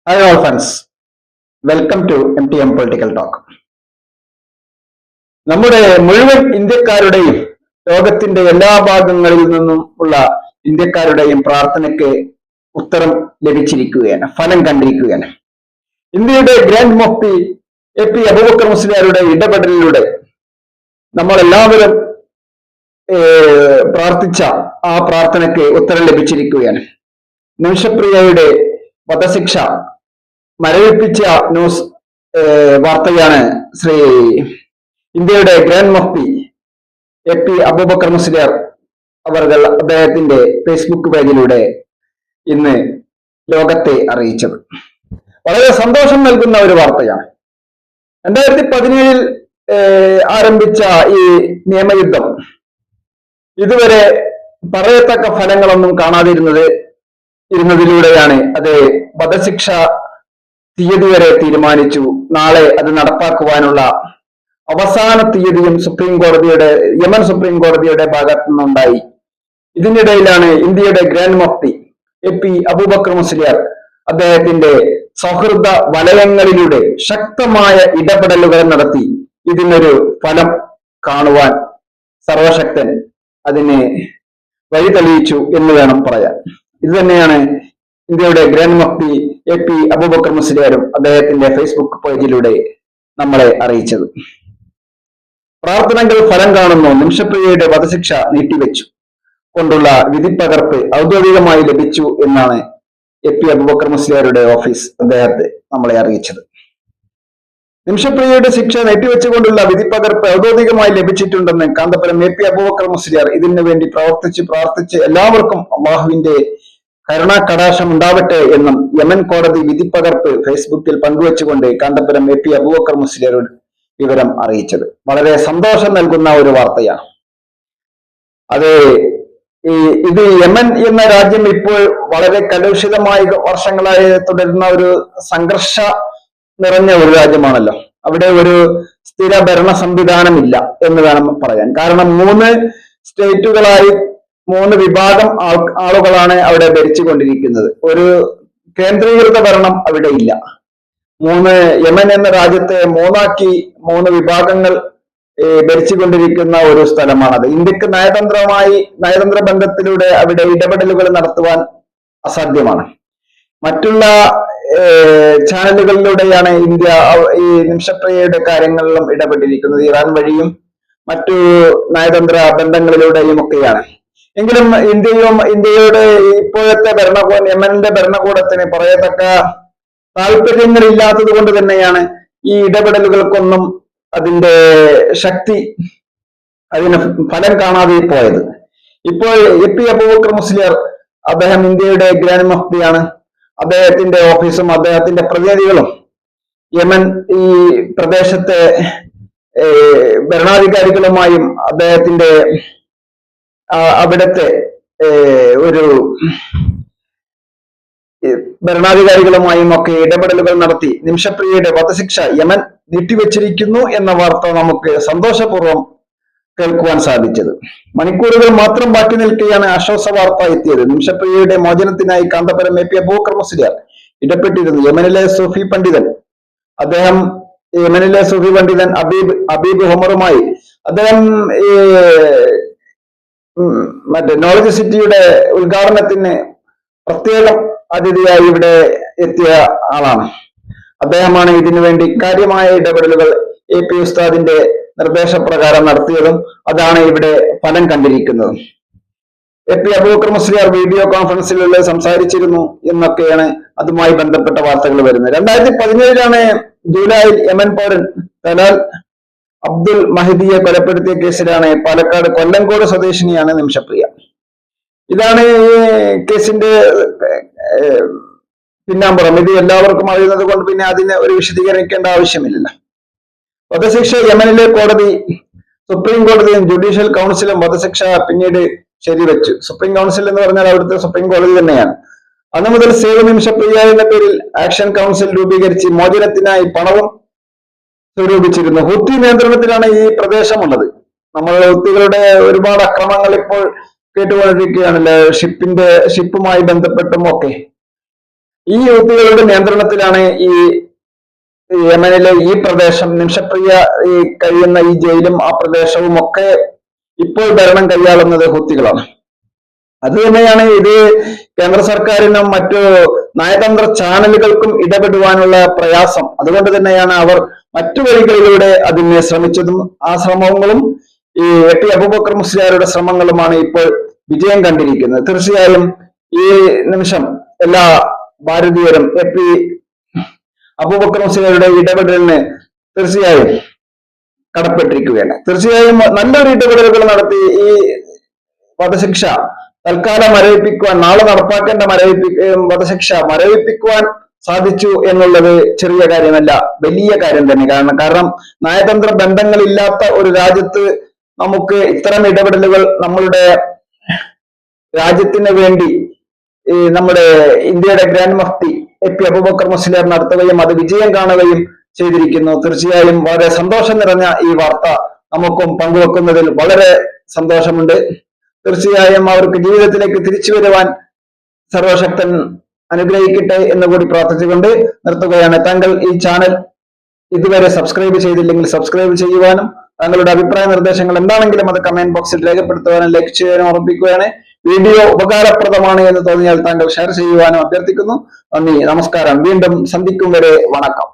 Hi all friends, welcome to MTM Political Talk. നമ്മുടെ മുഴുവൻ ഇന്ത്യക്കാരുടെയും ലോകത്തിന്റെ എല്ലാ ഭാഗങ്ങളിൽ നിന്നും ഉള്ള ഇന്ത്യക്കാരുടെയും പ്രാർത്ഥനയ്ക്ക് ഉത്തരം ലഭിച്ചിരിക്കുകയാണ്, ഫലം കണ്ടിരിക്കുകയാണ്. ഇന്ത്യയുടെ ഗ്രാൻഡ് മുഫ്തി AP അബൂബക്കർ മുസ്ലിയാരുടെ ഇടപെടലിലൂടെ നമ്മളെല്ലാവരും പ്രാർത്ഥിച്ച ആ പ്രാർത്ഥനയ്ക്ക് ഉത്തരം ലഭിച്ചിരിക്കുകയാണ്. നിമിഷപ്രിയയുടെ വധശിക്ഷ മരവിപ്പിച്ച ന്യൂസ് വാർത്തയാണ് ഇന്ത്യയുടെ ഗ്രാൻഡ് മുഫ്തി AP അബൂബക്കർ മുസ്ലിയാർ അദ്ദേഹത്തിന്റെ ഫേസ്ബുക്ക് പേജിലൂടെ ഇന്ന് ലോകത്തെ അറിയിച്ചത്. വളരെ സന്തോഷം നൽകുന്ന ഒരു വാർത്തയാണ്. 2017 ആരംഭിച്ച ഈ നിയമയുദ്ധം ഇതുവരെ പറയത്തക്ക ഫലങ്ങളൊന്നും ഇരുന്നതിലൂടെയാണ് അത് വധശിക്ഷ തീയതി വരെ തീരുമാനിച്ചു. നാളെ അത് നടപ്പാക്കുവാനുള്ള അവസാന തീയതിയും യമൻ സുപ്രീം കോടതിയുടെ ഭാഗത്തു നിന്നുണ്ടായി. ഇതിനിടയിലാണ് ഇന്ത്യയുടെ ഗ്രാൻഡ് മുഫ്തി AP അബൂബക്കർ മുസ്ലിയാർ അദ്ദേഹത്തിന്റെ സൗഹൃദ വലയങ്ങളിലൂടെ ശക്തമായ ഇടപെടലുകൾ നടത്തി ഇതിനൊരു ഫലം കാണുവാൻ സർവശക്തൻ അതിനെ വഴി തെളിയിച്ചു എന്ന് വേണം പറയാൻ. ഇത് തന്നെയാണ് ഇന്ത്യയുടെ ഗ്രാൻഡ് മുഫ്തി AP അബൂബക്കർ മുസ്ലിയാരും അദ്ദേഹത്തിന്റെ ഫേസ്ബുക്ക് പേജിലൂടെ നമ്മളെ അറിയിച്ചത്. പ്രാർത്ഥനകൾ ഫലം കാണുന്നു. നിമിഷപ്രിയയുടെ വധശിക്ഷ നീട്ടിവെച്ചു കൊണ്ടുള്ള വിധിപ്പകർപ്പ് ഔദ്യോഗികമായി ലഭിച്ചു എന്നാണ് AP അബൂബക്കർ മുസ്ലിയാരുടെ ഓഫീസ് അദ്ദേഹത്തെ നമ്മളെ അറിയിച്ചത്. നിമിഷപ്രിയയുടെ ശിക്ഷ നീട്ടിവെച്ചുകൊണ്ടുള്ള വിധിപ്പകർപ്പ് ഔദ്യോഗികമായി ലഭിച്ചിട്ടുണ്ടെന്ന് കാന്തപുരം AP അബൂബക്കർ മുസ്ലിയാർ ഇതിനു വേണ്ടി പ്രാർത്ഥിച്ച് എല്ലാവർക്കും അള്ളാഹുവിന്റെ കരുണാകടാക്ഷം ഉണ്ടാവട്ടെ എന്നും യമൻ കോടതി വിധിപ്പകർപ്പ് ഫേസ്ബുക്കിൽ പങ്കുവെച്ചുകൊണ്ട് കാന്തപുരം AP അബൂബക്കർ മുസ്ലിയാരോട് വിവരം അറിയിച്ചത്. വളരെ സന്തോഷം നൽകുന്ന ഒരു വാർത്തയാണ്. ഇത് യമൻ എന്ന രാജ്യം ഇപ്പോൾ വളരെ കലുഷിതമായി വർഷങ്ങളായി തുടരുന്ന ഒരു സംഘർഷ നിറഞ്ഞ ഒരു രാജ്യമാണല്ലോ. അവിടെ ഒരു സ്ഥിര ഭരണ സംവിധാനമില്ല എന്ന് വേണം പറയാൻ. കാരണം 3 സ്റ്റേറ്റുകളായി 3 വിഭാഗം ആളുകളാണ് അവിടെ ഭരിച്ചുകൊണ്ടിരിക്കുന്നത്. ഒരു കേന്ദ്രീകൃത ഭരണം അവിടെ ഇല്ല. യമൻ എന്ന രാജ്യത്തെ 3 വിഭാഗങ്ങൾ ഭരിച്ചുകൊണ്ടിരിക്കുന്ന ഒരു സ്ഥലമാണത്. ഇന്ത്യക്ക് നയതന്ത്ര ബന്ധത്തിലൂടെ അവിടെ ഇടപെടലുകൾ നടത്തുവാൻ അസാധ്യമാണ്. മറ്റുള്ള ചാനലുകളിലൂടെയാണ് ഇന്ത്യ ഈ നിമിഷപ്രിയയുടെ കാര്യങ്ങളിലും ഇടപെട്ടിരിക്കുന്നത്. ഇറാൻ വഴിയും മറ്റു നയതന്ത്ര ബന്ധങ്ങളിലൂടെയും ഒക്കെയാണ്. എങ്കിലും ഇന്ത്യയുടെ ഇപ്പോഴത്തെ യമന്റെ ഭരണകൂടത്തിന് പറയത്തക്ക താല്പര്യങ്ങളില്ലാത്തത് കൊണ്ട് തന്നെയാണ് ഈ ഇടപെടലുകൾക്കൊന്നും അതിന്റെ ശക്തി അതിന് ഫലം കാണാതെ പോയത്. ഇപ്പോൾ AP അബൂബക്കർ മുസ്ലിയാർ അദ്ദേഹം ഇന്ത്യയുടെ ഗ്രാൻഡ് മുഫ്തിയാണ്. അദ്ദേഹത്തിന്റെ ഓഫീസും അദ്ദേഹത്തിന്റെ പ്രതിനിധികളും യമൻ ഈ പ്രദേശത്തെ ഭരണാധികാരികളുമായും അദ്ദേഹത്തിന്റെ അവിടുത്തെ ഒരു ഭരണാധികാരികളുമായും ഒക്കെ ഇടപെടലുകൾ നടത്തി നിമിഷപ്രിയയുടെ വധശിക്ഷ യമൻ നീട്ടിവെച്ചിരിക്കുന്നു എന്ന വാർത്ത നമുക്ക് സന്തോഷപൂർവ്വം കേൾക്കുവാൻ സാധിച്ചത്. മണിക്കൂറുകൾ മാത്രം ബാക്കി നിൽക്കെയാണ് ആശ്വാസ വാർത്ത എത്തിയത്. നിമിഷപ്രിയയുടെ മോചനത്തിനായി കാന്തപുരം AP അബൂബക്കർ മുസ്ലിയാർ ഇടപെട്ടിരുന്നു. യമനിലെ സൂഫി പണ്ഡിതൻ അബീബ് ഹുമറുമായി അദ്ദേഹം നോളജ് സിറ്റിയുടെ ഉദ്ഘാടനത്തിന് പ്രത്യേകം അതിഥിയായി ഇവിടെ എത്തിയ ആളാണ്. അദ്ദേഹമാണ് ഇതിനു വേണ്ടി കാര്യമായ ഇടപെടലുകൾ AP ഉസ്താദിന്റെ നിർദ്ദേശപ്രകാരം നടത്തിയതും അതാണ് ഇവിടെ ഫലം കണ്ടിരിക്കുന്നതും. AP അബൂബക്കർ മുസ്ലിയാർ വീഡിയോ കോൺഫറൻസിലൂടെ സംസാരിച്ചിരുന്നു എന്നൊക്കെയാണ് അതുമായി ബന്ധപ്പെട്ട വാർത്തകൾ വരുന്നത്. 2017 ജൂലൈയിൽ യമൻ പൗരൻ തലാൽ അബ്ദുൽ മഹിദിയെ കൊലപ്പെടുത്തിയ കേസിലാണ് പാലക്കാട് കൊല്ലങ്കോട് സ്വദേശിനിയാണ് നിമിഷപ്രിയ. ഇതാണ് ഈ കേസിന്റെ പിന്നാമ്പുറം. ഇത് എല്ലാവർക്കും അറിയുന്നത് കൊണ്ട് പിന്നെ അതിനെ ഒരു വിശദീകരിക്കേണ്ട ആവശ്യമില്ല. വധശിക്ഷ യമനിലെ സുപ്രീം കോടതിയും ജുഡീഷ്യൽ കൗൺസിലും വധശിക്ഷ പിന്നീട് ശരിവെച്ചു. സുപ്രീം കൗൺസിൽ എന്ന് പറഞ്ഞാൽ അവിടുത്തെ സുപ്രീം കോടതി തന്നെയാണ്. അന്നു മുതൽ സേവ് നിമിഷപ്രിയ എന്ന പേരിൽ ആക്ഷൻ കൗൺസിൽ രൂപീകരിച്ച് മോചനത്തിനായി പണവും സ്വരൂപിച്ചിരുന്നു. ഹൂത്തി നിയന്ത്രണത്തിലാണ് ഈ പ്രദേശമുള്ളത്. നമ്മൾ ഹൂത്തികളുടെ ഒരുപാട് അക്രമങ്ങൾ ഇപ്പോൾ കേട്ടുകൊണ്ടിരിക്കുകയാണല്ലോ, ഷിപ്പുമായി ബന്ധപ്പെട്ടും ഒക്കെ. ഈ ഹൂത്തികളുടെ നിയന്ത്രണത്തിലാണ് ഈ യമനിലെ ഈ പ്രദേശം, നിമിഷപ്രിയ കഴിയുന്ന ഈ ജയിലും ആ പ്രദേശവും ഒക്കെ ഇപ്പോൾ ഭരണം കൈയാളുന്നത് ഹൂത്തികളാണ്. അത് തന്നെയാണ് ഇത് കേന്ദ്ര സർക്കാരിനും മറ്റു നയതന്ത്ര ചാനലുകൾക്കും ഇടപെടുവാനുള്ള പ്രയാസം. അതുകൊണ്ട് തന്നെയാണ് അവർ മറ്റു വഴികളിലൂടെ അതിനെ ശ്രമിച്ചതും ആ ശ്രമങ്ങളും ഈ AP അബൂബക്കർ മുസ്ലിയാരുടെ ശ്രമങ്ങളുമാണ് ഇപ്പോൾ വിജയം കണ്ടിരിക്കുന്നത്. തീർച്ചയായും ഈ നിമിഷം എല്ലാ ഭാരതീയരും AP അബൂബക്കർ മുസ്ലിയാരുടെ ഇടപെടലിന് തീർച്ചയായും കടപ്പെട്ടിരിക്കുകയാണ്. തീർച്ചയായും നല്ലൊരു ഇടപെടലുകൾ നടത്തി ഈ വധശിക്ഷ തൽക്കാലം മരവിപ്പിക്കുവാൻ, നാളെ നടപ്പാക്കേണ്ട വധശിക്ഷ മരവിപ്പിക്കുവാൻ സാധിച്ചു എന്നുള്ളത് ചെറിയ കാര്യമല്ല, വലിയ കാര്യം തന്നെ. കാരണം നയതന്ത്ര ബന്ധങ്ങളില്ലാത്ത ഒരു രാജ്യത്ത് നമുക്ക് ഇത്തരം ഇടപെടലുകൾ നമ്മളുടെ രാജ്യത്തിന് വേണ്ടി നമ്മുടെ ഇന്ത്യയുടെ ഗ്രാൻഡ് മുഫ്തി AP അബൂബക്കർ മുസ്ലിയാർ നടത്തുകയും അത് വിജയം കാണുകയും ചെയ്തിരിക്കുന്നു. തീർച്ചയായും വളരെ സന്തോഷം നിറഞ്ഞ ഈ വാർത്ത നമുക്കും പങ്കുവെക്കുന്നതിൽ വളരെ സന്തോഷമുണ്ട്. തീർച്ചയായും അവർക്ക് ജീവിതത്തിലേക്ക് തിരിച്ചു വരുവാൻ സർവശക്തൻ അനുഗ്രഹിക്കട്ടെ എന്ന് കൂടി പ്രാർത്ഥിച്ചുകൊണ്ട് നിർത്തുകയാണ്. താങ്കൾ ഈ ചാനൽ ഇതുവരെ സബ്സ്ക്രൈബ് ചെയ്തില്ലെങ്കിൽ സബ്സ്ക്രൈബ് ചെയ്യുവാനും താങ്കളുടെ അഭിപ്രായ നിർദ്ദേശങ്ങൾ എന്താണെങ്കിലും അത് കമന്റ് ബോക്സിൽ രേഖപ്പെടുത്തുവാനും ലൈക്ക് ചെയ്യാനും ഓർമ്മിപ്പിക്കുകയാണ്. വീഡിയോ ഉപകാരപ്രദമാണ് എന്ന് തോന്നിയാൽ താങ്കൾ ഷെയർ ചെയ്യുവാനും അഭ്യർത്ഥിക്കുന്നു. നന്ദി, നമസ്കാരം. വീണ്ടും സന്ധിക്കും വരെ വണക്കം.